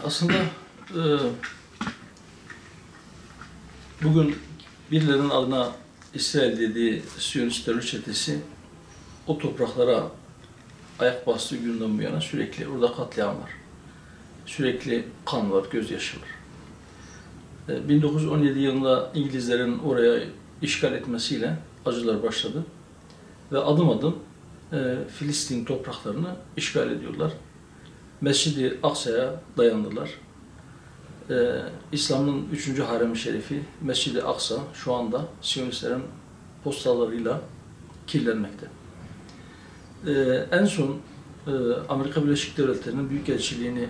Aslında e, bugün birilerinin adına İsrail dediği Siyonist terör çetesi o topraklara ayak bastığı günden bu yana sürekli orada katliam var. Sürekli kan var, gözyaşı var. 1917 yılında İngilizlerin oraya işgal etmesiyle acılar başladı. Ve adım adım Filistin topraklarını işgal ediyorlar. Mescid-i Aksa'ya dayandılar. İslam'ın 3. harem-i şerifi Mescid-i Aksa şu anda Siyonistlerin postalarıyla kirlenmekte. En son Amerika Birleşik Devletleri'nin büyükelçiliğini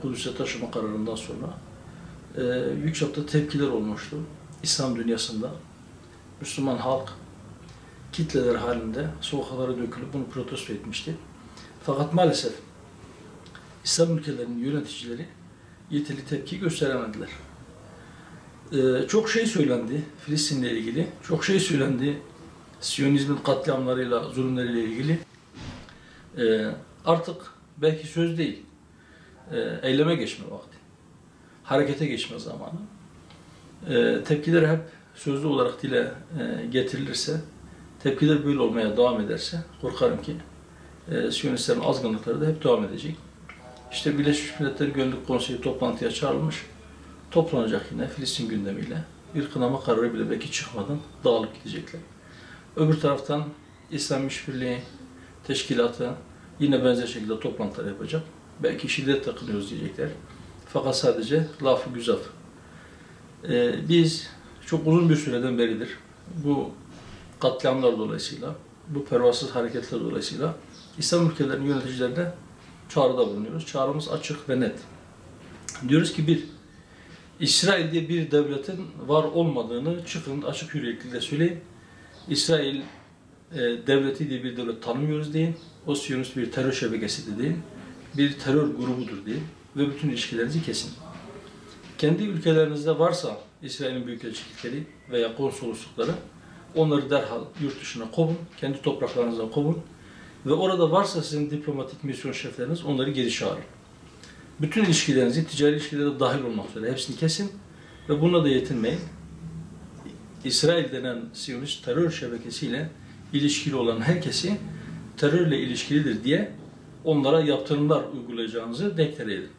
Kudüs'e taşıma kararından sonra büyük çapta tepkiler olmuştu. İslam dünyasında Müslüman halk kitleler halinde sokaklara dökülüp bunu protesto etmişti. Fakat maalesef İslam ülkelerinin yöneticileri yeterli tepki gösteremediler. Çok şey söylendi Filistin'le ilgili, çok şey söylendi Siyonizmin katliamlarıyla, zulümleriyle ilgili. Artık belki söz değil, eyleme geçme vakti, harekete geçme zamanı. Tepkiler hep sözlü olarak dile getirilirse, tepkiler böyle olmaya devam ederse korkarım ki Siyonistlerin azgınlıkları da hep devam edecek. İşte Birleşmiş Milletler Güvenlik Konseyi toplantıya çağrılmış, toplanacak yine Filistin gündemiyle. Bir kınama kararı bile belki çıkmadan dağılıp gidecekler. Öbür taraftan İslam İşbirliği Teşkilatı yine benzer şekilde toplantılar yapacak. Belki şiddet takınıyoruz diyecekler. Fakat sadece laf-ı güzaf. Biz çok uzun bir süreden beridir bu katliamlar dolayısıyla, bu pervasız hareketler dolayısıyla İslam ülkelerinin yöneticilerine çağrıda bulunuyoruz. Çağrımız açık ve net. Diyoruz ki İsrail diye bir devletin var olmadığını çıkın açık yüreklilikle söyleyin. İsrail devleti diye bir devlet tanımıyoruz deyin. O Siyonist bir terör şebekesi de deyin. Bir terör grubudur deyin. Ve bütün ilişkilerinizi kesin. Kendi ülkelerinizde varsa İsrail'in büyükelçilikleri veya konsoloslukları onları derhal yurt dışına kovun. Kendi topraklarınızdan kovun. Ve orada varsa sizin diplomatik misyon şefleriniz onları geri çağırın. Bütün ilişkilerinizi, ticari ilişkilere dahil olmak üzere hepsini kesin ve buna da yetinmeyin. İsrail denen Siyonist terör şebekesiyle ilişkili olan herkesi terörle ilişkilidir diye onlara yaptırımlar uygulayacağınızı deklare edin.